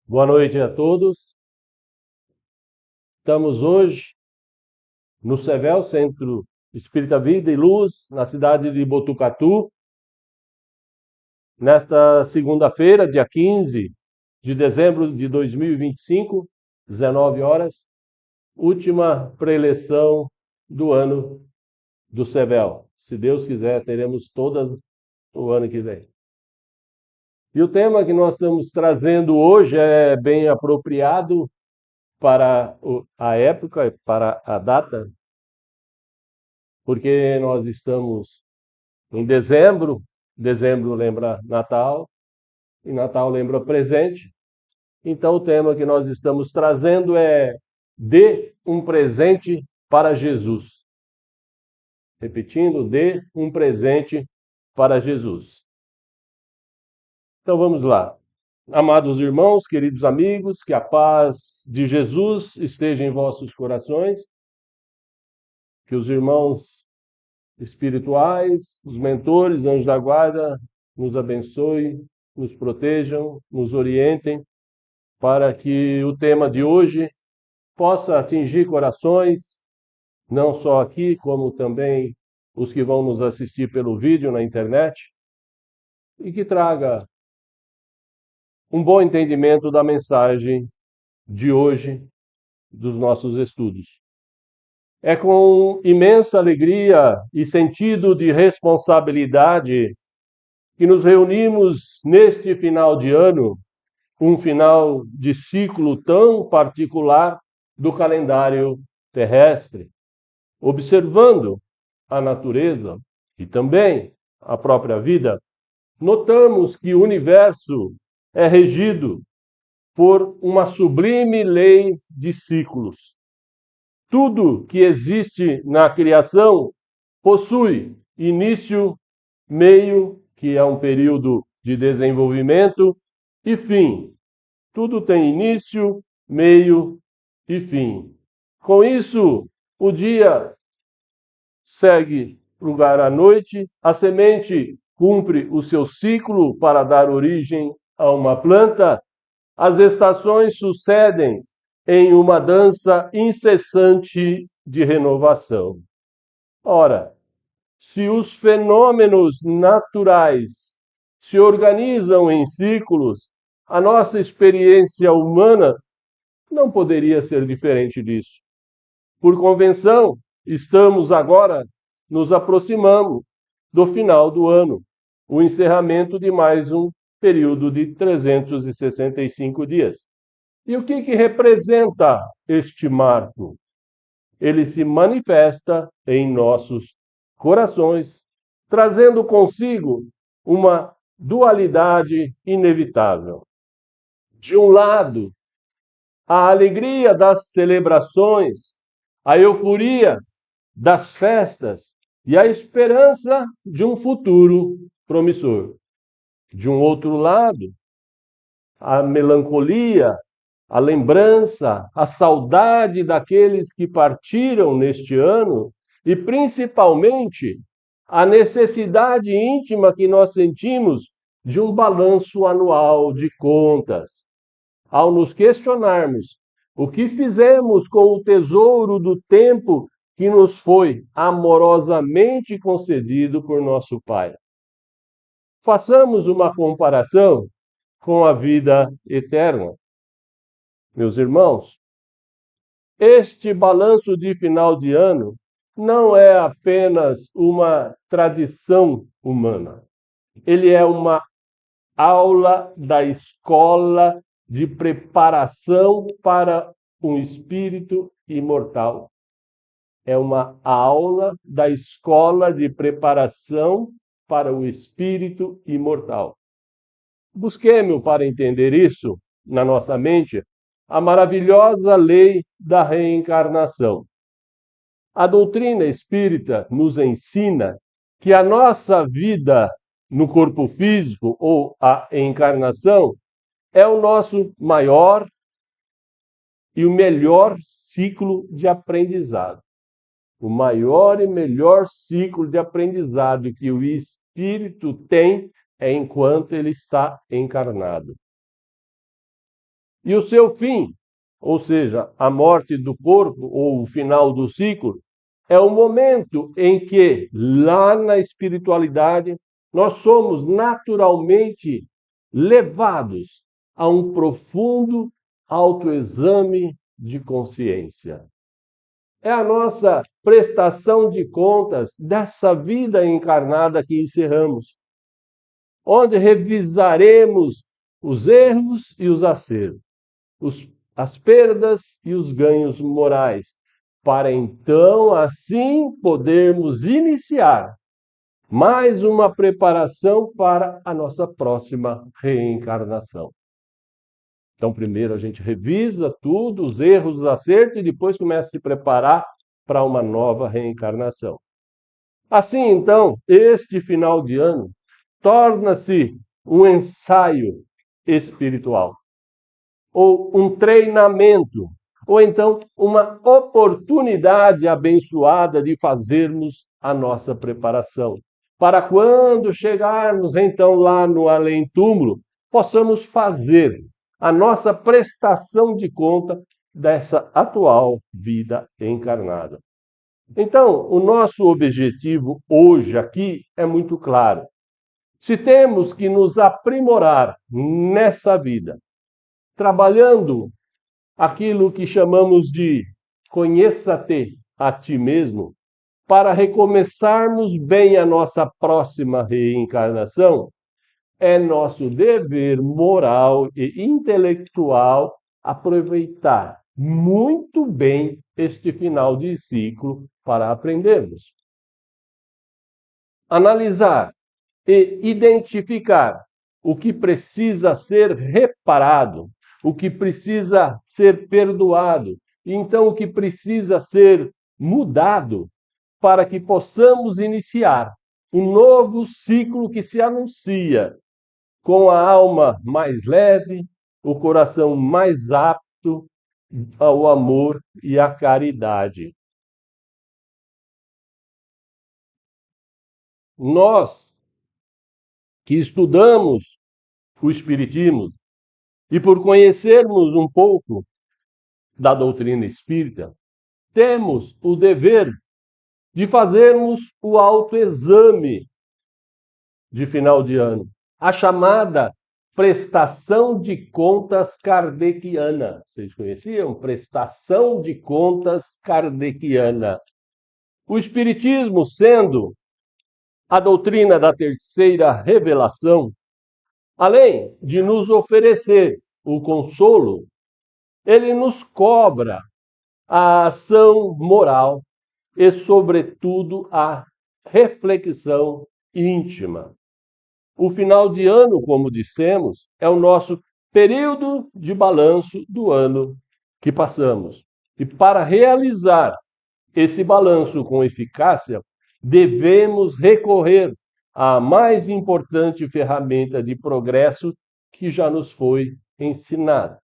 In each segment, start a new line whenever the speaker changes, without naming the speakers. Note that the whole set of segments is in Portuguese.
Boa noite a todos. Estamos hoje no CEVEL, Centro Espírita Vida e Luz, na cidade de Botucatu, nesta segunda-feira, dia 15 de dezembro de 2025, 19 horas, última preleção do ano do CEVEL. Se Deus quiser, teremos todas o ano que vem. E o tema que nós estamos trazendo hoje é bem apropriado para a época, para a data, porque nós estamos em dezembro. Dezembro lembra Natal e Natal lembra presente. Então o tema que nós estamos trazendo é: dê um presente para Jesus. Repetindo, dê um presente para Jesus. Então vamos lá. Amados irmãos, queridos amigos, que a paz de Jesus esteja em vossos corações, que os irmãos espirituais, os mentores, anjos da guarda, nos abençoem, nos protejam, nos orientem, para que o tema de hoje possa atingir corações, não só aqui, como também os que vão nos assistir pelo vídeo na internet, e que traga um bom entendimento da mensagem de hoje dos nossos estudos. É com imensa alegria e sentido de responsabilidade que nos reunimos neste final de ano, um final de ciclo tão particular do calendário terrestre, observando a natureza e também a própria vida. Notamos que o universo é regido por uma sublime lei de ciclos. Tudo que existe na criação possui início, meio, que é um período de desenvolvimento, e fim. Tudo tem início, meio e fim. Com isso, o dia segue lugar à noite, a semente cumpre o seu ciclo para dar origem a uma planta, as estações sucedem em uma dança incessante de renovação. Ora, se os fenômenos naturais se organizam em ciclos, a nossa experiência humana não poderia ser diferente disso. Por convenção, estamos agora nos aproximando do final do ano, o encerramento de mais um período de 365 dias. E o que representa este marco? Ele se manifesta em nossos corações, trazendo consigo uma dualidade inevitável. De um lado, a alegria das celebrações, a euforia das festas e a esperança de um futuro promissor. De um outro lado, a melancolia, a lembrança, a saudade daqueles que partiram neste ano e, principalmente, a necessidade íntima que nós sentimos de um balanço anual de contas. Ao nos questionarmos o que fizemos com o tesouro do tempo que nos foi amorosamente concedido por nosso Pai. Façamos uma comparação com a vida eterna. Meus irmãos, este balanço de final de ano não é apenas uma tradição humana. Ele é uma aula da escola de preparação para um espírito imortal. É uma aula da escola de preparação para o espírito imortal. Busquemos, para entender isso na nossa mente, a maravilhosa lei da reencarnação. A doutrina espírita nos ensina que a nossa vida no corpo físico, ou a encarnação, é o nosso maior e o melhor ciclo de aprendizado. O maior e melhor ciclo de aprendizado que o espírito tem é enquanto ele está encarnado. E o seu fim, ou seja, a morte do corpo ou o final do ciclo, é o momento em que, lá na espiritualidade, nós somos naturalmente levados a um profundo autoexame de consciência. É a nossa prestação de contas dessa vida encarnada que encerramos, onde revisaremos os erros e os acertos, as perdas e os ganhos morais, para então, assim, podermos iniciar mais uma preparação para a nossa próxima reencarnação. Então, primeiro a gente revisa tudo, os erros, os acertos, e depois começa a se preparar para uma nova reencarnação. Assim, então, este final de ano torna-se um ensaio espiritual, ou um treinamento, ou então uma oportunidade abençoada de fazermos a nossa preparação, para quando chegarmos então lá no além-túmulo, possamos fazer a nossa prestação de conta dessa atual vida encarnada. Então, o nosso objetivo hoje aqui é muito claro. Se temos que nos aprimorar nessa vida, trabalhando aquilo que chamamos de conheça-te a ti mesmo, para recomeçarmos bem a nossa próxima reencarnação, é nosso dever moral e intelectual aproveitar muito bem este final de ciclo para aprendermos. Analisar e identificar o que precisa ser reparado, o que precisa ser perdoado, e então o que precisa ser mudado, para que possamos iniciar um novo ciclo que se anuncia, com a alma mais leve, o coração mais apto ao amor e à caridade. Nós que estudamos o Espiritismo e por conhecermos um pouco da doutrina espírita, temos o dever de fazermos o autoexame de final de ano, a chamada prestação de contas kardeciana. Vocês conheciam? Prestação de contas kardeciana. O Espiritismo, sendo a doutrina da terceira revelação, além de nos oferecer o consolo, ele nos cobra a ação moral e, sobretudo, a reflexão íntima. O final de ano, como dissemos, é o nosso período de balanço do ano que passamos. E para realizar esse balanço com eficácia, devemos recorrer à mais importante ferramenta de progresso que já nos foi ensinada.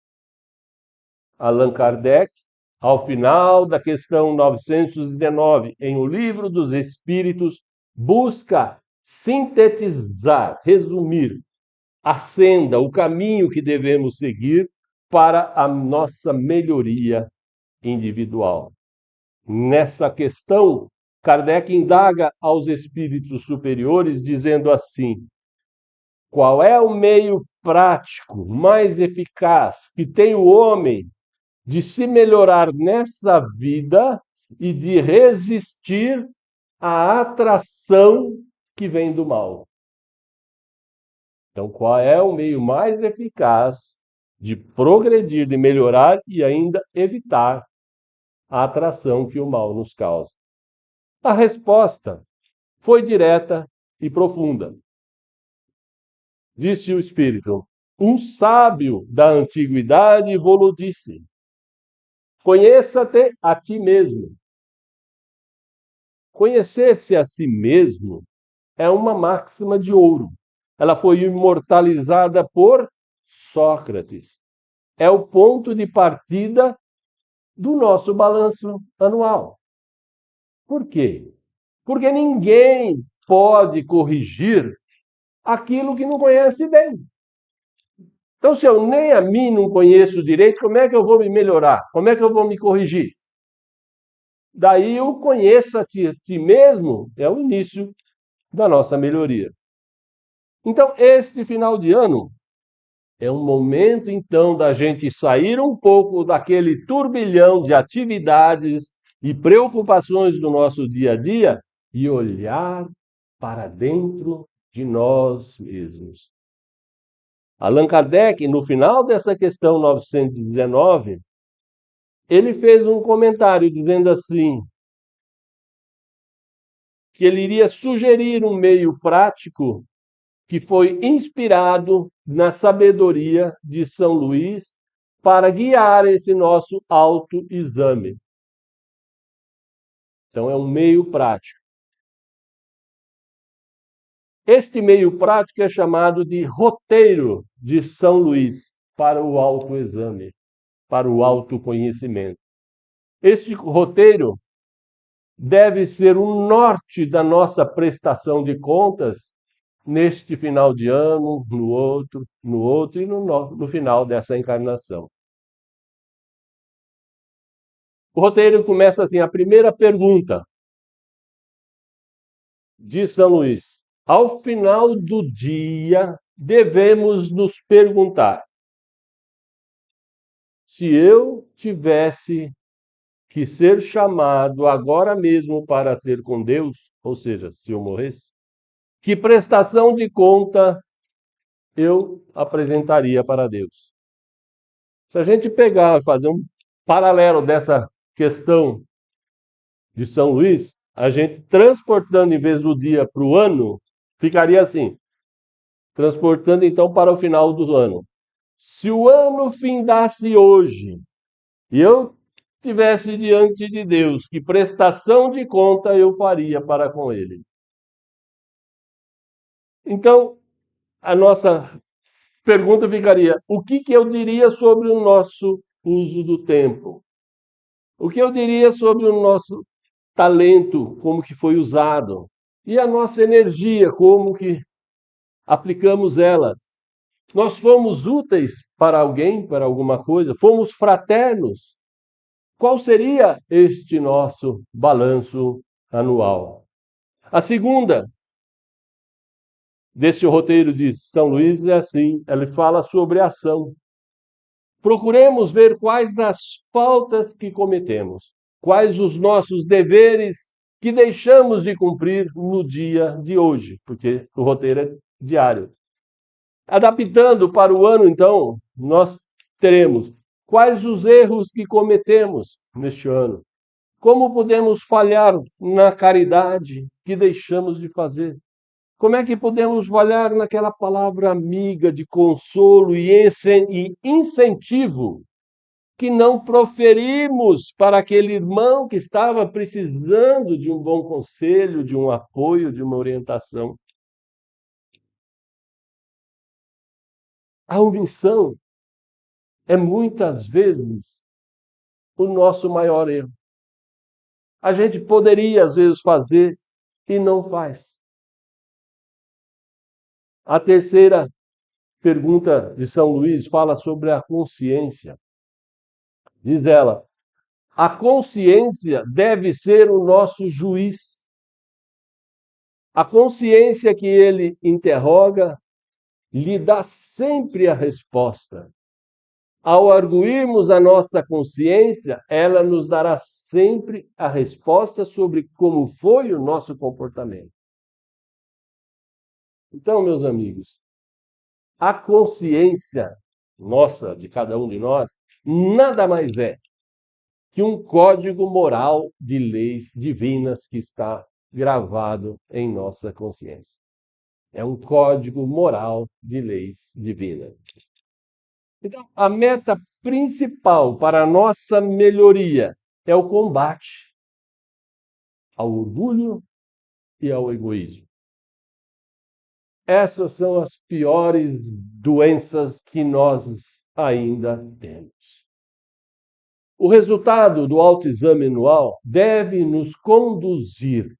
Allan Kardec, ao final da questão 919, em O Livro dos Espíritos, busca sintetizar, resumir a senda, o caminho que devemos seguir para a nossa melhoria individual. Nessa questão, Kardec indaga aos espíritos superiores, dizendo assim: qual é o meio prático mais eficaz que tem o homem de se melhorar nessa vida e de resistir à atração que vem do mal? Então, qual é o meio mais eficaz de progredir, de melhorar e ainda evitar a atração que o mal nos causa? A resposta foi direta e profunda. Disse o Espírito: um sábio da antiguidade vos disse: conheça-te a ti mesmo. Conhecer-se a si mesmo é uma máxima de ouro. Ela foi imortalizada por Sócrates. É o ponto de partida do nosso balanço anual. Por quê? Porque ninguém pode corrigir aquilo que não conhece bem. Então, se eu nem a mim não conheço direito, como é que eu vou me melhorar? Como é que eu vou me corrigir? Daí o conheça-te a ti mesmo é o início da nossa melhoria. Então, este final de ano é um momento, então, da gente sair um pouco daquele turbilhão de atividades e preocupações do nosso dia a dia e olhar para dentro de nós mesmos. Allan Kardec, no final dessa questão 919, ele fez um comentário dizendo assim, que ele iria sugerir um meio prático que foi inspirado na sabedoria de São Luís para guiar esse nosso autoexame. Então, é um meio prático. Este meio prático é chamado de roteiro de São Luís para o autoexame, para o autoconhecimento. Este roteiro deve ser o norte da nossa prestação de contas neste final de ano, no outro e no final dessa encarnação. O roteiro começa assim, a primeira pergunta de São Luís. Ao final do dia, devemos nos perguntar: se eu tivesse que ser chamado agora mesmo para ter com Deus, ou seja, se eu morresse, que prestação de conta eu apresentaria para Deus? Se a gente pegar e fazer um paralelo dessa questão de São Luís, a gente transportando em vez do dia para o ano, ficaria assim, transportando então para o final do ano. Se o ano findasse hoje e eu tivesse diante de Deus, que prestação de conta eu faria para com Ele? Então, a nossa pergunta ficaria: o que eu diria sobre o nosso uso do tempo? O que eu diria sobre o nosso talento, como que foi usado? E a nossa energia, como que aplicamos ela? Nós fomos úteis para alguém, para alguma coisa? Fomos fraternos? Qual seria este nosso balanço anual? A segunda desse roteiro de São Luís é assim, ele fala sobre ação. Procuremos ver quais as faltas que cometemos, quais os nossos deveres que deixamos de cumprir no dia de hoje, porque o roteiro é diário. Adaptando para o ano, então, nós teremos quais os erros que cometemos neste ano, como podemos falhar na caridade que deixamos de fazer, como é que podemos falhar naquela palavra amiga de consolo e incentivo que não proferimos para aquele irmão que estava precisando de um bom conselho, de um apoio, de uma orientação. A omissão é muitas vezes o nosso maior erro. A gente poderia, às vezes, fazer e não faz. A terceira pergunta de São Luís fala sobre a consciência. Diz ela: a consciência deve ser o nosso juiz. A consciência que ele interroga lhe dá sempre a resposta. Ao arguirmos a nossa consciência, ela nos dará sempre a resposta sobre como foi o nosso comportamento. Então, meus amigos, a consciência nossa, de cada um de nós, nada mais é que um código moral de leis divinas que está gravado em nossa consciência. É um código moral de leis divinas. Então, a meta principal para a nossa melhoria é o combate ao orgulho e ao egoísmo. Essas são as piores doenças que nós ainda temos. O resultado do autoexame anual deve nos conduzir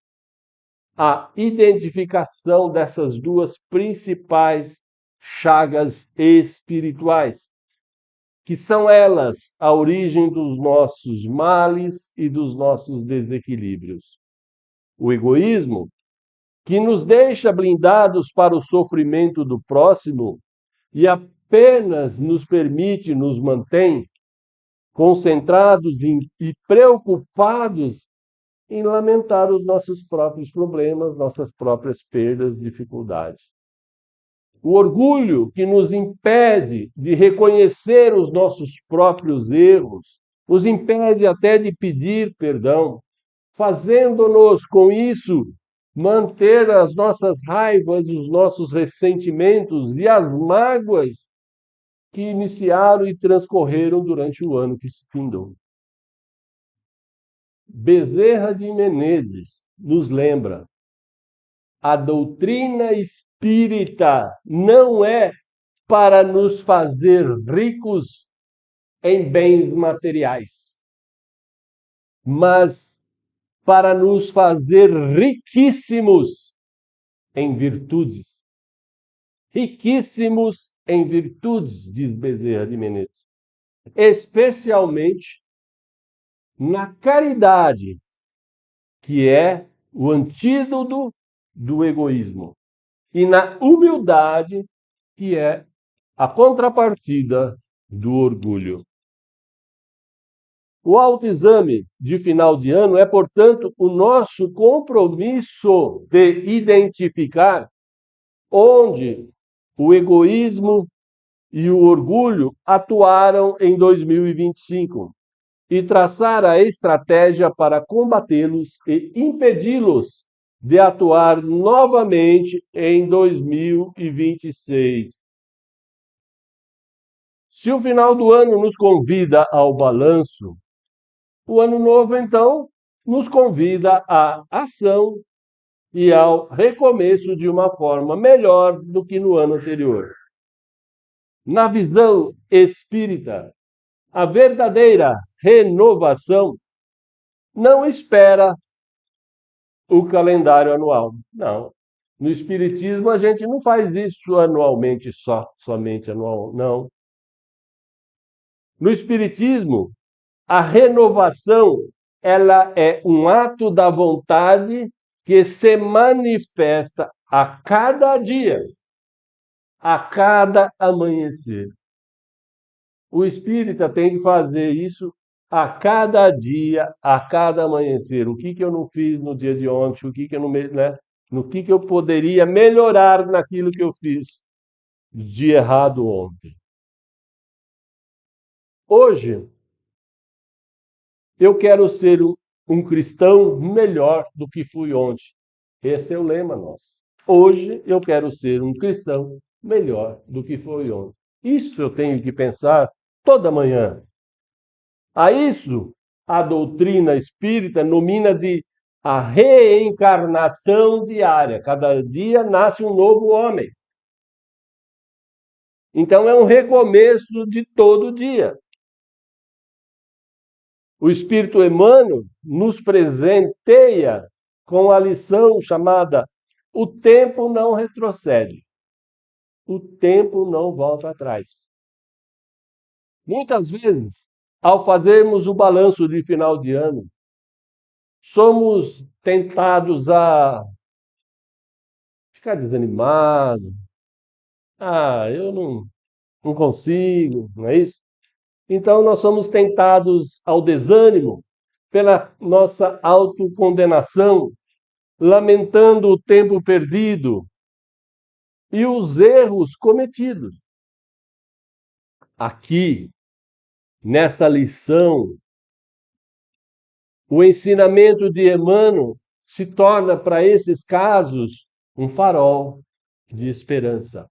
à identificação dessas duas principais chagas espirituais, que são elas a origem dos nossos males e dos nossos desequilíbrios. O egoísmo, que nos deixa blindados para o sofrimento do próximo e apenas nos permite, nos mantém concentrados e preocupados em lamentar os nossos próprios problemas, nossas próprias perdas, dificuldades. O orgulho que nos impede de reconhecer os nossos próprios erros, nos impede até de pedir perdão, fazendo-nos com isso manter as nossas raivas, os nossos ressentimentos e as mágoas que iniciaram e transcorreram durante o ano que se findou. Bezerra de Menezes nos lembra: a doutrina espírita não é para nos fazer ricos em bens materiais, mas para nos fazer riquíssimos em virtudes. Riquíssimos em virtudes, diz Bezerra de Menezes, especialmente na caridade, que é o antídoto do egoísmo, e na humildade, que é a contrapartida do orgulho. O autoexame de final de ano é, portanto, o nosso compromisso de identificar onde o egoísmo e o orgulho atuaram em 2025 e traçar a estratégia para combatê-los e impedi-los de atuar novamente em 2026. Se o final do ano nos convida ao balanço, o ano novo, então, nos convida à ação e ao recomeço de uma forma melhor do que no ano anterior. Na visão espírita, a verdadeira renovação não espera o calendário anual. Não. No Espiritismo, a gente não faz isso anualmente somente anual, não. No Espiritismo, a renovação ela é um ato da vontade que se manifesta a cada dia, a cada amanhecer. O espírita tem que fazer isso a cada dia, a cada amanhecer. O que eu não fiz no dia de ontem, o que eu não, né? No que eu poderia melhorar naquilo que eu fiz de errado ontem. Hoje, eu quero ser um cristão melhor do que fui ontem. Esse é o lema nosso. Hoje eu quero ser um cristão melhor do que foi ontem. Isso eu tenho que pensar toda manhã. A isso, a doutrina espírita nomina de a reencarnação diária. Cada dia nasce um novo homem. Então é um recomeço de todo dia. O Espírito Emmanuel nos presenteia com a lição chamada "O tempo não retrocede, o tempo não volta atrás". Muitas vezes, ao fazermos o balanço de final de ano, somos tentados a ficar desanimado. Eu não consigo, não é isso? Então, nós somos tentados ao desânimo pela nossa autocondenação, lamentando o tempo perdido e os erros cometidos. Aqui, nessa lição, o ensinamento de Emmanuel se torna, para esses casos, um farol de esperança.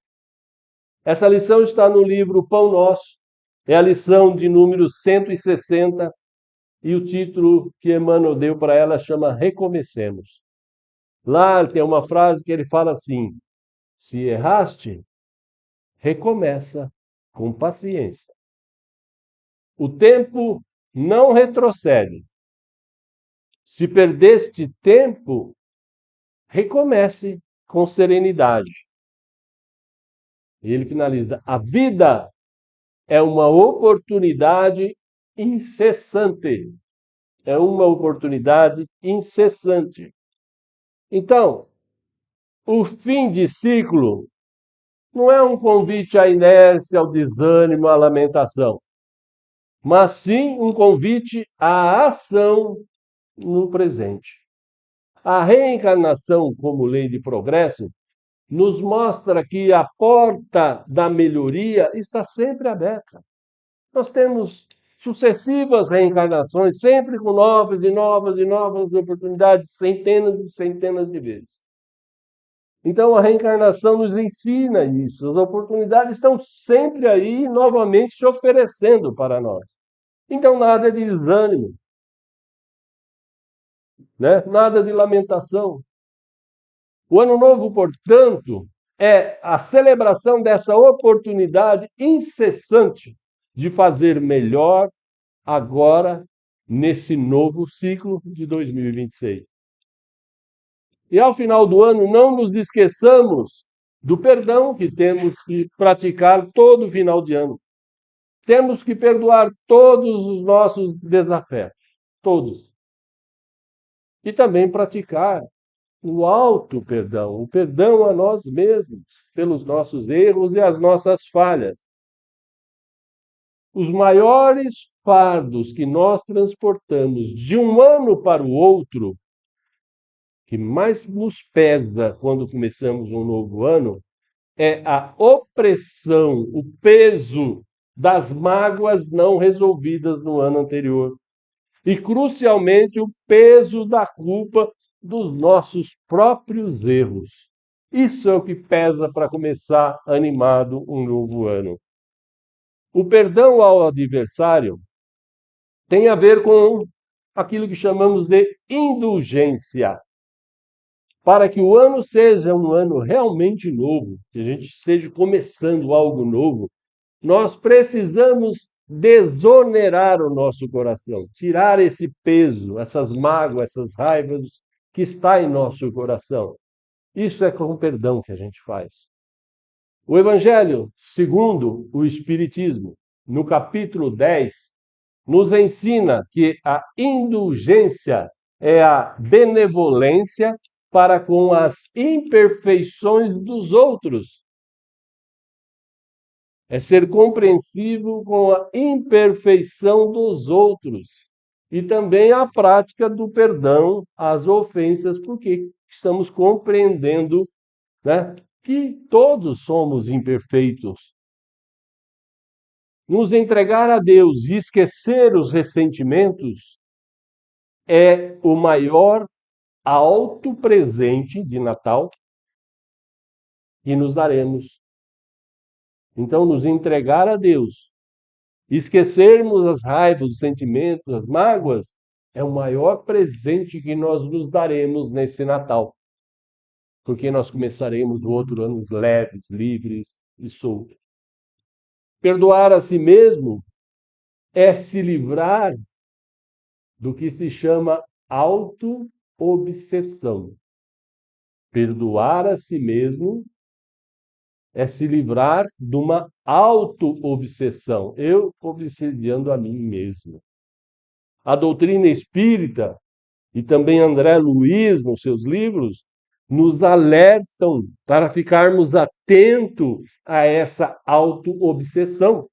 Essa lição está no livro Pão Nosso, é a lição de número 160, e o título que Emmanuel deu para ela chama Recomecemos. Lá tem uma frase que ele fala assim: se erraste, recomeça com paciência. O tempo não retrocede. Se perdeste tempo, recomece com serenidade. E ele finaliza: a vida é uma oportunidade incessante. É uma oportunidade incessante. Então, o fim de ciclo não é um convite à inércia, ao desânimo, à lamentação, mas sim um convite à ação no presente. A reencarnação como lei de progresso nos mostra que a porta da melhoria está sempre aberta. Nós temos sucessivas reencarnações, sempre com novas e novas e novas oportunidades, centenas e centenas de vezes. Então a reencarnação nos ensina isso. As oportunidades estão sempre aí, novamente se oferecendo para nós. Então nada de desânimo, né? Nada de lamentação. O Ano Novo, portanto, é a celebração dessa oportunidade incessante de fazer melhor agora, nesse novo ciclo de 2026. E ao final do ano, não nos esqueçamos do perdão que temos que praticar todo final de ano. Temos que perdoar todos os nossos desafetos, todos. E também praticar o auto-perdão, o perdão a nós mesmos, pelos nossos erros e as nossas falhas. Os maiores fardos que nós transportamos de um ano para o outro, que mais nos pesa quando começamos um novo ano, é a opressão, o peso das mágoas não resolvidas no ano anterior. E, crucialmente, o peso da culpa dos nossos próprios erros. Isso é o que pesa para começar animado um novo ano. O perdão ao adversário tem a ver com aquilo que chamamos de indulgência. Para que o ano seja um ano realmente novo, que a gente esteja começando algo novo, nós precisamos desonerar o nosso coração, tirar esse peso, essas mágoas, essas raivas que está em nosso coração. Isso é com o perdão que a gente faz. O Evangelho, segundo o Espiritismo, no capítulo 10, nos ensina que a indulgência é a benevolência para com as imperfeições dos outros. É ser compreensivo com a imperfeição dos outros. E também a prática do perdão às ofensas, porque estamos compreendendo, né, que todos somos imperfeitos. Nos entregar a Deus e esquecer os ressentimentos é o maior alto presente de Natal que nos daremos. Então, nos entregar a Deus, esquecermos as raivas, os sentimentos, as mágoas, é o maior presente que nós nos daremos nesse Natal. Porque nós começaremos o outro ano leves, livres e soltos. Perdoar a si mesmo é se livrar do que se chama auto-obsessão. Perdoar a si mesmo é se livrar de uma auto-obsessão, eu obsediando a mim mesmo. A doutrina espírita e também André Luiz, nos seus livros, nos alertam para ficarmos atentos a essa auto-obsessão.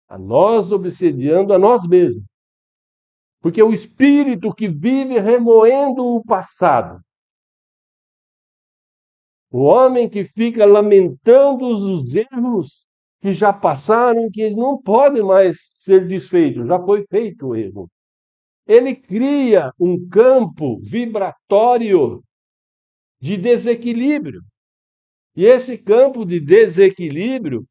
A nós obsediando a nós mesmos. Porque o espírito que vive remoendo o passado, o homem que fica lamentando os erros que já passaram, que não pode mais ser desfeito, já foi feito o erro. Ele cria um campo vibratório de desequilíbrio. E esse campo de desequilíbrio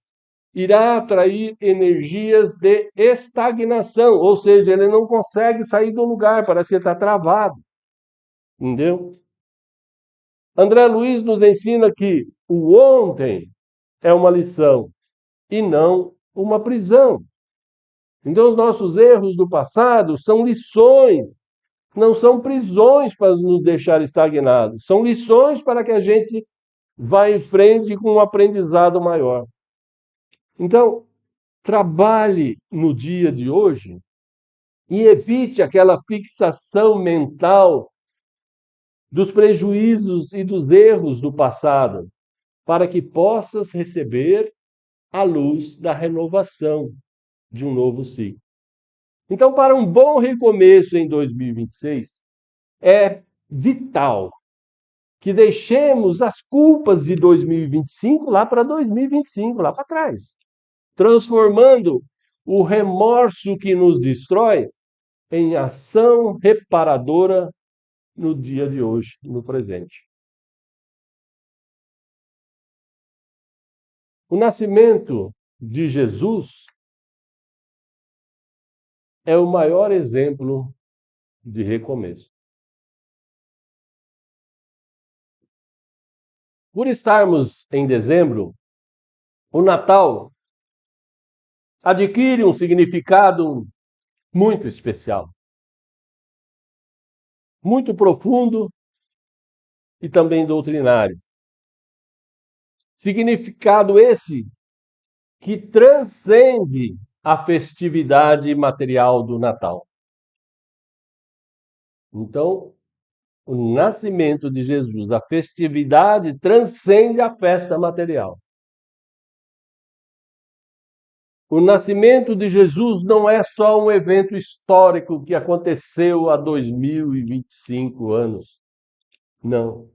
irá atrair energias de estagnação, ou seja, ele não consegue sair do lugar, parece que ele está travado. Entendeu? André Luiz nos ensina que o ontem é uma lição e não uma prisão. Então, os nossos erros do passado são lições, não são prisões para nos deixar estagnados, são lições para que a gente vai em frente com um aprendizado maior. Então, trabalhe no dia de hoje e evite aquela fixação mental dos prejuízos e dos erros do passado, para que possas receber a luz da renovação de um novo ciclo. Então, para um bom recomeço em 2026, é vital que deixemos as culpas de 2025 lá para 2025, lá para trás, transformando o remorso que nos destrói em ação reparadora no dia de hoje, no presente. O nascimento de Jesus é o maior exemplo de recomeço. Por estarmos em dezembro, o Natal adquire um significado muito especial, muito profundo e também doutrinário. Significado esse que transcende a festividade material do Natal. Então, o nascimento de Jesus, a festividade transcende a festa material. O nascimento de Jesus não é só um evento histórico que aconteceu há 2025 anos. Não.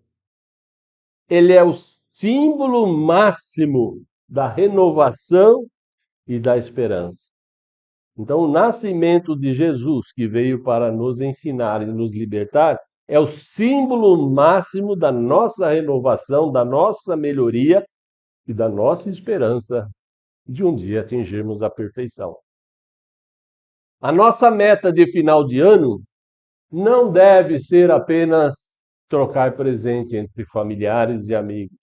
Ele é o símbolo máximo da renovação e da esperança. Então, o nascimento de Jesus, que veio para nos ensinar e nos libertar, é o símbolo máximo da nossa renovação, da nossa melhoria e da nossa esperança de um dia atingirmos a perfeição. A nossa meta de final de ano não deve ser apenas trocar presente entre familiares e amigos,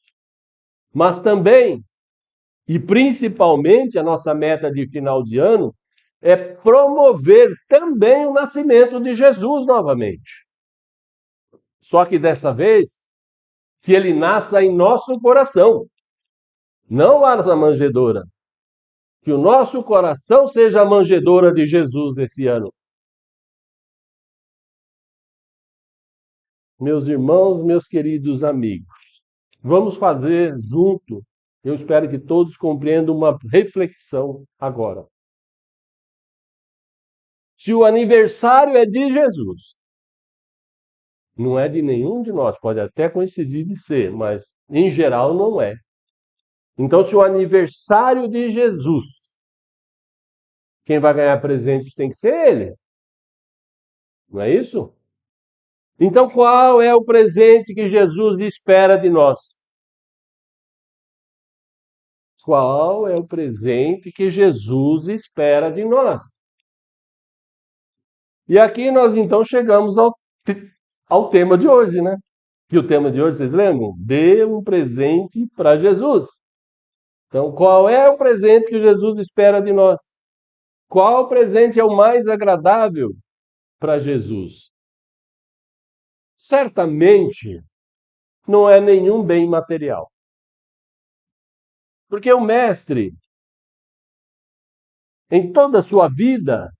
mas também, e principalmente, a nossa meta de final de ano é promover também o nascimento de Jesus novamente. Só que dessa vez, que ele nasça em nosso coração, não lá na manjedoura. Que o nosso coração seja a manjedoura de Jesus esse ano. Meus irmãos, meus queridos amigos, vamos fazer junto. Eu espero que todos compreendam uma reflexão agora. Se o aniversário é de Jesus, não é de nenhum de nós, pode até coincidir de ser, mas em geral não é. Então, se o aniversário de Jesus, quem vai ganhar presente tem que ser ele. Não é isso? Então, qual é o presente que Jesus espera de nós? Qual é o presente que Jesus espera de nós? E aqui nós então chegamos ao tema de hoje, né? E o tema de hoje, vocês lembram? Dê um presente para Jesus. Então, qual é o presente que Jesus espera de nós? Qual presente é o mais agradável para Jesus? Certamente não é nenhum bem material. Porque o mestre, em toda a sua vida,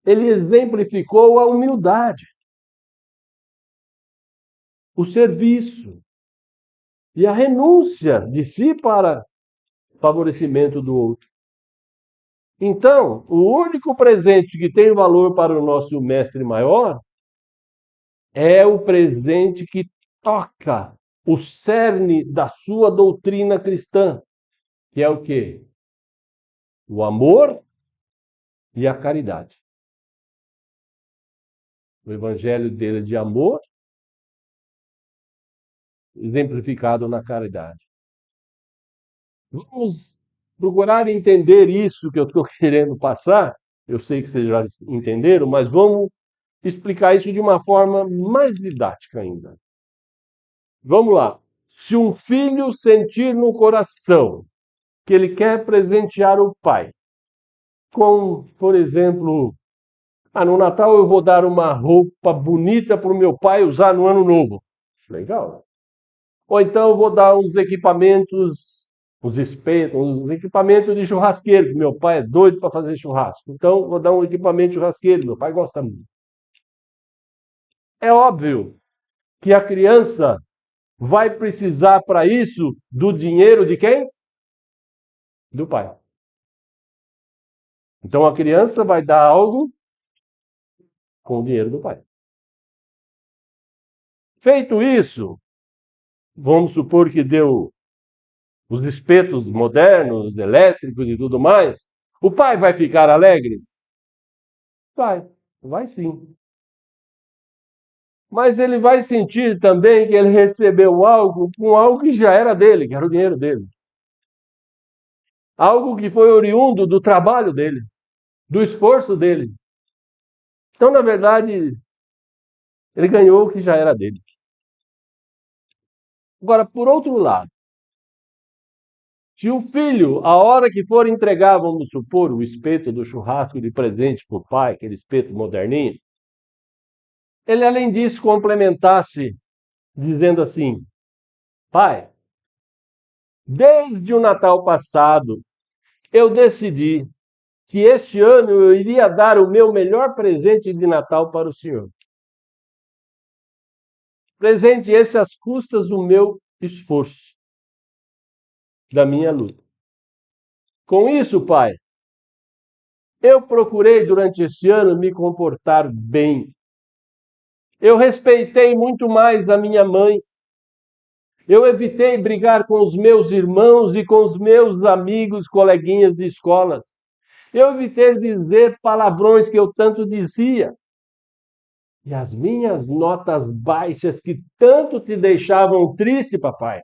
ele exemplificou a humildade, o serviço e a renúncia de si para favorecimento do outro. Então, o único presente que tem valor para o nosso mestre maior é o presente que toca o cerne da sua doutrina cristã, que é o quê? O amor e a caridade. O evangelho dele é de amor, exemplificado na caridade. Vamos procurar entender isso que eu estou querendo passar. Eu sei que vocês já entenderam, mas vamos explicar isso de uma forma mais didática ainda. Vamos lá. Se um filho sentir no coração que ele quer presentear o pai, com, por exemplo, no Natal eu vou dar uma roupa bonita para o meu pai usar no Ano Novo. Legal. Ou então eu vou dar uns equipamentos, uns espetos, uns equipamentos de churrasqueiro, que meu pai é doido para fazer churrasco. Então vou dar um equipamento de churrasqueiro, meu pai gosta muito. É óbvio que a criança vai precisar para isso do dinheiro de quem? Do pai. Então a criança vai dar algo com o dinheiro do pai. Feito isso, vamos supor que deu os espetos modernos, elétricos e tudo mais. O pai vai ficar alegre? Vai sim. Mas ele vai sentir também que ele recebeu algo com algo que já era dele, que era o dinheiro dele. Algo que foi oriundo do trabalho dele, do esforço dele. Então, na verdade, ele ganhou o que já era dele. Agora, por outro lado, se o filho, a hora que for entregar, vamos supor, o espeto do churrasco de presente para o pai, aquele espeto moderninho, ele, além disso, complementasse dizendo assim: pai, desde o Natal passado, eu decidi que este ano eu iria dar o meu melhor presente de Natal para o senhor. Presente esse às custas do meu esforço, da minha luta. Com isso, pai, eu procurei durante esse ano me comportar bem. Eu respeitei muito mais a minha mãe. Eu evitei brigar com os meus irmãos e com os meus amigos, coleguinhas de escolas. Eu evitei dizer palavrões que eu tanto dizia. E as minhas notas baixas que tanto te deixavam triste, papai,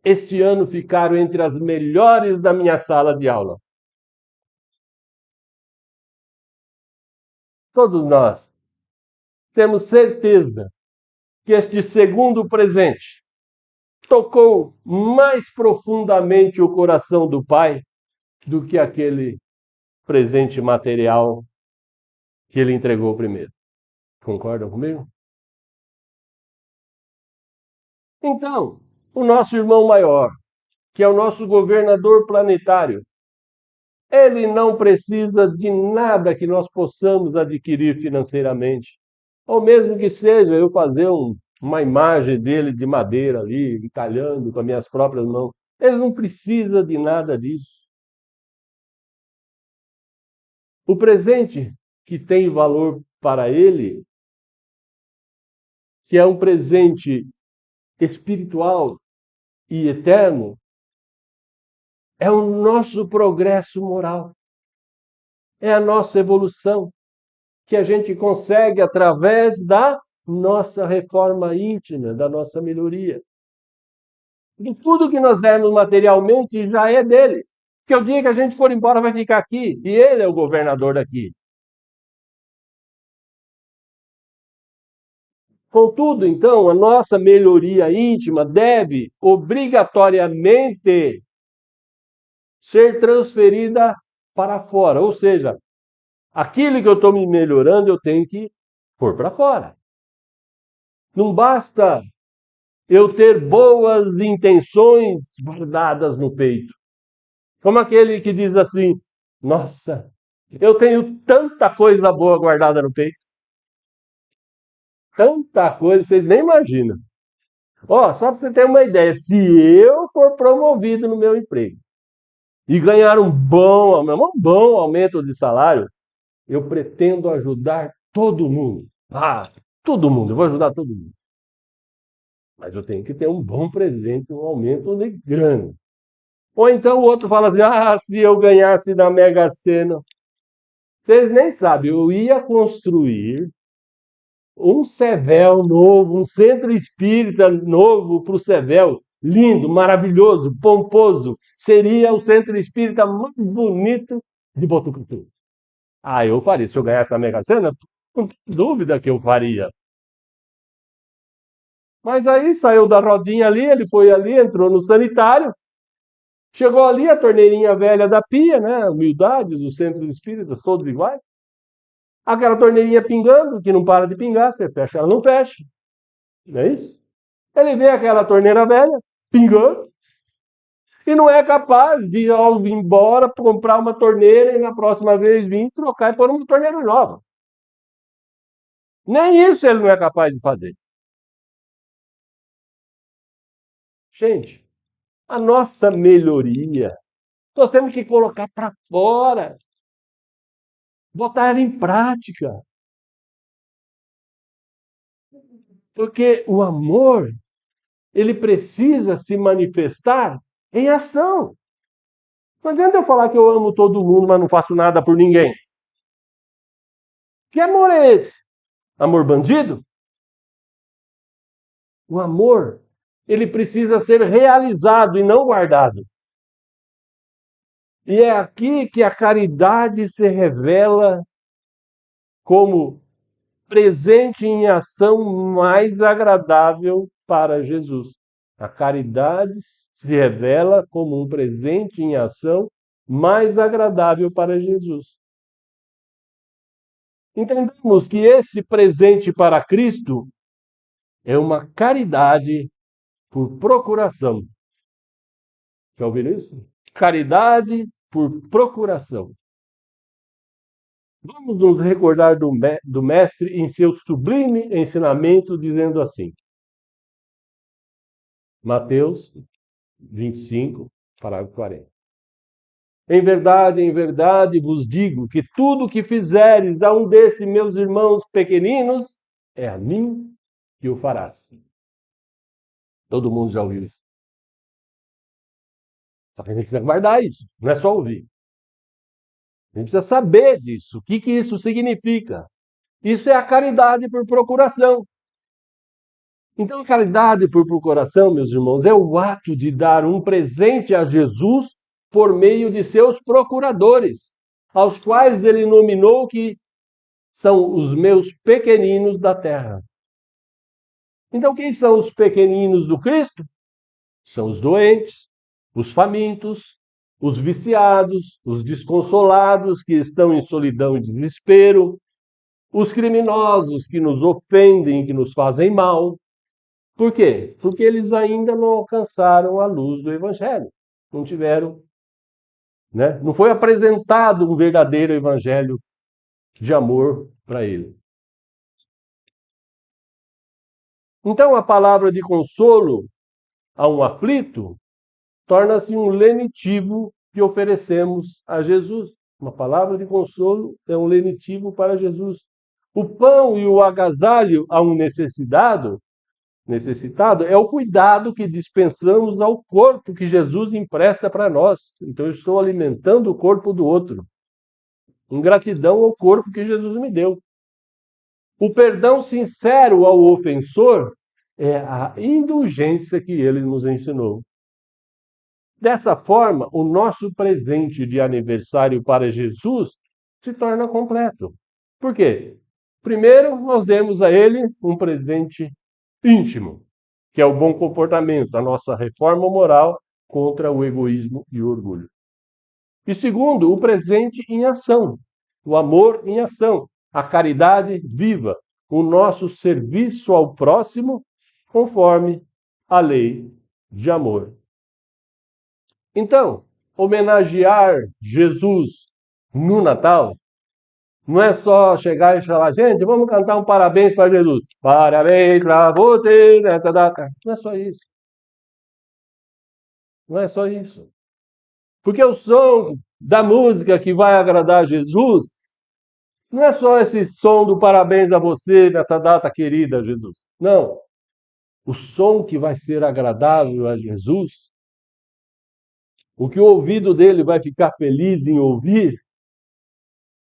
este ano ficaram entre as melhores da minha sala de aula. Todos nós temos certeza que este segundo presente tocou mais profundamente o coração do pai do que aquele presente material que ele entregou primeiro. Concordam comigo? Então, o nosso irmão maior, que é o nosso governador planetário, ele não precisa de nada que nós possamos adquirir financeiramente. Ou mesmo que seja eu fazer uma imagem dele de madeira ali, entalhando com as minhas próprias mãos. Ele não precisa de nada disso. O presente que tem valor para ele, que é um presente espiritual e eterno, é o nosso progresso moral, é a nossa evolução, que a gente consegue através da nossa reforma íntima, da nossa melhoria. E tudo que nós dermos materialmente já é dele. Porque o dia que a gente for embora vai ficar aqui, e ele é o governador daqui. Contudo, então, a nossa melhoria íntima deve obrigatoriamente ser transferida para fora. Ou seja, aquilo que eu estou me melhorando, eu tenho que pôr para fora. Não basta eu ter boas intenções guardadas no peito. Como aquele que diz assim: nossa, eu tenho tanta coisa boa guardada no peito. Tanta coisa, vocês nem imaginam. Ó, só para você ter uma ideia, se eu for promovido no meu emprego e ganhar um bom aumento de salário, eu pretendo ajudar todo mundo. Ah, todo mundo, eu vou ajudar todo mundo. Mas eu tenho que ter um bom presente, um aumento de grana. Ou então o outro fala assim: ah, se eu ganhasse na Mega Sena. Vocês nem sabem, eu ia construir um Sevel novo, um centro espírita novo para o Sevel. Lindo, maravilhoso, pomposo. Seria o centro espírita mais bonito de Botucatu. Ah, eu faria. Se eu ganhasse na Mega Sena, não tem dúvida que eu faria. Mas aí saiu da rodinha ali, ele foi ali, entrou no sanitário, chegou ali a torneirinha velha da pia, né? A humildade dos centros espíritas, todos iguais. Aquela torneirinha pingando, que não para de pingar, você fecha, ela não fecha. Não é isso? Ele vê aquela torneira velha, pingando, e não é capaz de, ao ir embora, comprar uma torneira e na próxima vez vir trocar e pôr uma torneira nova. Nem isso ele não é capaz de fazer. Gente, a nossa melhoria, nós temos que colocar para fora, botar ela em prática. Porque o amor, ele precisa se manifestar em ação. Não adianta eu falar que eu amo todo mundo, mas não faço nada por ninguém. Que amor é esse? Amor bandido? O amor, ele precisa ser realizado e não guardado. E é aqui que a caridade se revela como presente em ação mais agradável para Jesus. A caridade se revela como um presente em ação mais agradável para Jesus. Entendemos que esse presente para Cristo é uma caridade por procuração. Já ouviram isso? Caridade por procuração. Vamos nos recordar do Mestre em seu sublime ensinamento, dizendo assim: Mateus 25, parágrafo 40. Em verdade vos digo que tudo o que fizeres a um desses meus irmãos pequeninos, é a mim que o farás. Todo mundo já ouviu isso. Só que a gente precisa guardar isso, não é só ouvir. A gente precisa saber disso. O que isso significa? Isso é a caridade por procuração. Então, a caridade por procuração, meus irmãos, é o ato de dar um presente a Jesus por meio de seus procuradores, aos quais ele nominou que são os meus pequeninos da terra. Então, quem são os pequeninos do Cristo? São os doentes, os famintos, os viciados, os desconsolados que estão em solidão e desespero, os criminosos que nos ofendem, que nos fazem mal. Por quê? Porque eles ainda não alcançaram a luz do Evangelho. Não tiveram, né? Não foi apresentado um verdadeiro Evangelho de amor para ele. Então, a palavra de consolo a um aflito torna-se um lenitivo que oferecemos a Jesus. Uma palavra de consolo é um lenitivo para Jesus. O pão e o agasalho a um necessitado é o cuidado que dispensamos ao corpo que Jesus empresta para nós. Então eu estou alimentando o corpo do outro, em gratidão ao corpo que Jesus me deu. O perdão sincero ao ofensor é a indulgência que ele nos ensinou. Dessa forma, o nosso presente de aniversário para Jesus se torna completo. Por quê? Primeiro, nós demos a ele um presente íntimo, que é o bom comportamento, a nossa reforma moral contra o egoísmo e o orgulho. E segundo, o presente em ação, o amor em ação, a caridade viva, o nosso serviço ao próximo conforme a lei de amor. Então, homenagear Jesus no Natal não é só chegar e falar, gente, vamos cantar um parabéns para Jesus. Parabéns para você nessa data. Não é só isso. Não é só isso. Porque o som da música que vai agradar Jesus não é só esse som do parabéns a você nessa data querida, Jesus. Não. O som que vai ser agradável a Jesus, o que o ouvido dele vai ficar feliz em ouvir,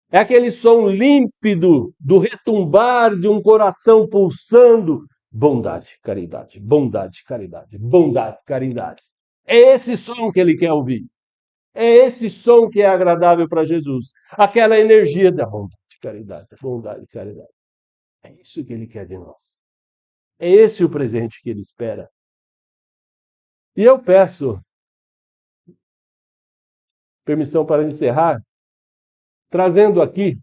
é aquele som límpido do retumbar de um coração pulsando. Bondade, caridade, bondade, caridade, bondade, caridade. É esse som que ele quer ouvir. É esse som que é agradável para Jesus. Aquela energia da bondade, caridade, bondade, caridade. É isso que ele quer de nós. É esse o presente que ele espera. E eu peço permissão para encerrar, trazendo aqui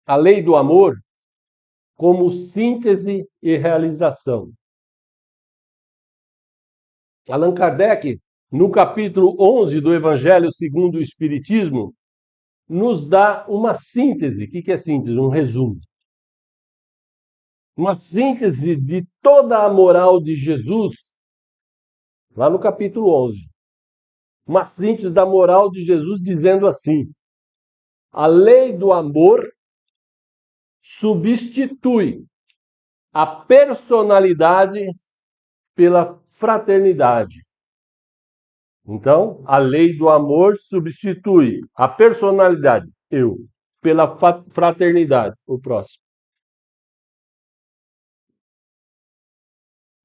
a lei do amor como síntese e realização. Allan Kardec, no capítulo 11 do Evangelho segundo o Espiritismo, nos dá uma síntese. O que é síntese? Um resumo. Uma síntese de toda a moral de Jesus, lá no capítulo 11. Uma síntese da moral de Jesus dizendo assim: a lei do amor substitui a personalidade pela fraternidade. Então, a lei do amor substitui a personalidade, eu, pela fraternidade, o próximo.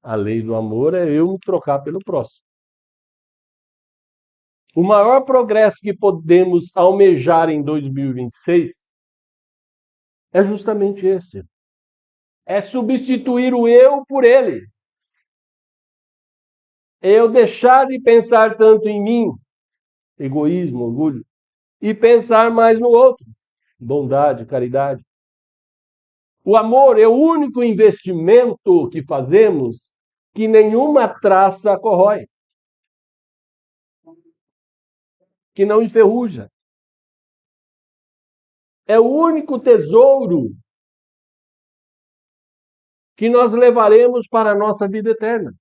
A lei do amor é eu me trocar pelo próximo. O maior progresso que podemos almejar em 2026 é justamente esse. É substituir o eu por ele. É eu deixar de pensar tanto em mim, egoísmo, orgulho, e pensar mais no outro, bondade, caridade. O amor é o único investimento que fazemos que nenhuma traça corrói, que não enferruja. É o único tesouro que nós levaremos para a nossa vida eterna.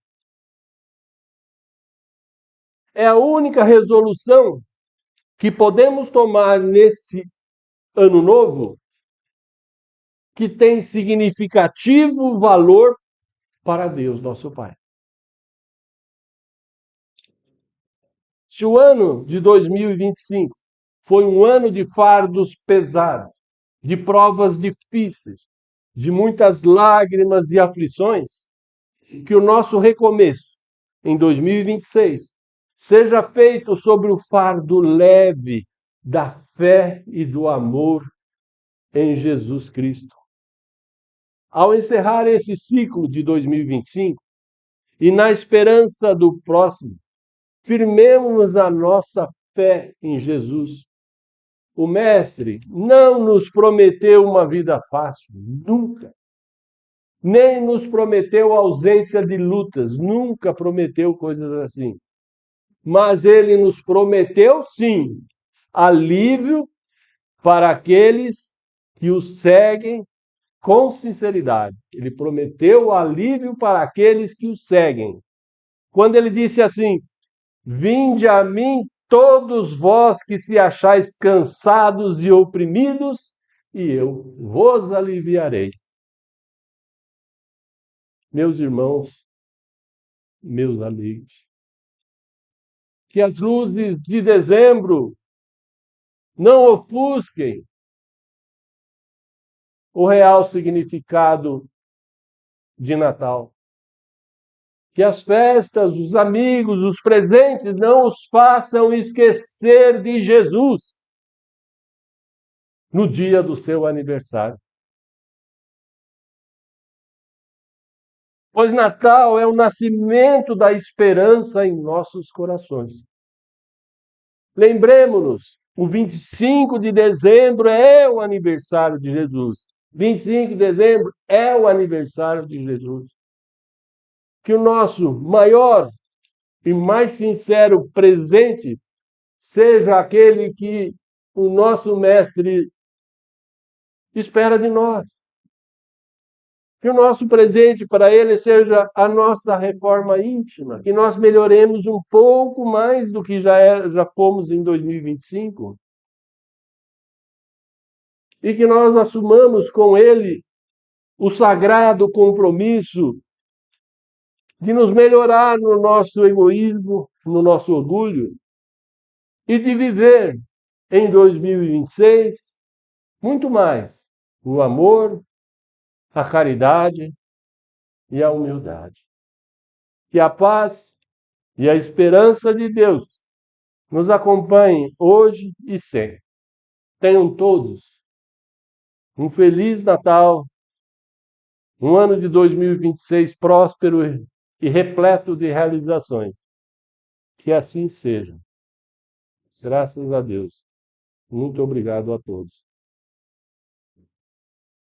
É a única resolução que podemos tomar nesse ano novo que tem significativo valor para Deus, nosso Pai. Se o ano de 2025 foi um ano de fardos pesados, de provas difíceis, de muitas lágrimas e aflições, que o nosso recomeço em 2026 seja feito sobre o fardo leve da fé e do amor em Jesus Cristo. Ao encerrar esse ciclo de 2025 e na esperança do próximo, firmemos a nossa fé em Jesus. O Mestre não nos prometeu uma vida fácil, nunca. Nem nos prometeu ausência de lutas, nunca prometeu coisas assim. Mas ele nos prometeu, sim, alívio para aqueles que o seguem com sinceridade. Ele prometeu alívio para aqueles que o seguem. Quando ele disse assim: vinde a mim todos vós que se achais cansados e oprimidos, e eu vos aliviarei. Meus irmãos, meus amigos, que as luzes de dezembro não ofusquem o real significado de Natal. Que as festas, os amigos, os presentes não os façam esquecer de Jesus no dia do seu aniversário. Pois Natal é o nascimento da esperança em nossos corações. Lembremos-nos, o 25 de dezembro é o aniversário de Jesus. 25 de dezembro é o aniversário de Jesus. Que o nosso maior e mais sincero presente seja aquele que o nosso Mestre espera de nós. Que o nosso presente para ele seja a nossa reforma íntima, que nós melhoremos um pouco mais do que já fomos em 2025. E que nós assumamos com ele o sagrado compromisso de nos melhorar no nosso egoísmo, no nosso orgulho, e de viver em 2026 muito mais o amor, a caridade e a humildade. Que a paz e a esperança de Deus nos acompanhem hoje e sempre. Tenham todos um feliz Natal, um ano de 2026 próspero e repleto de realizações. Que assim seja. Graças a Deus. Muito obrigado a todos.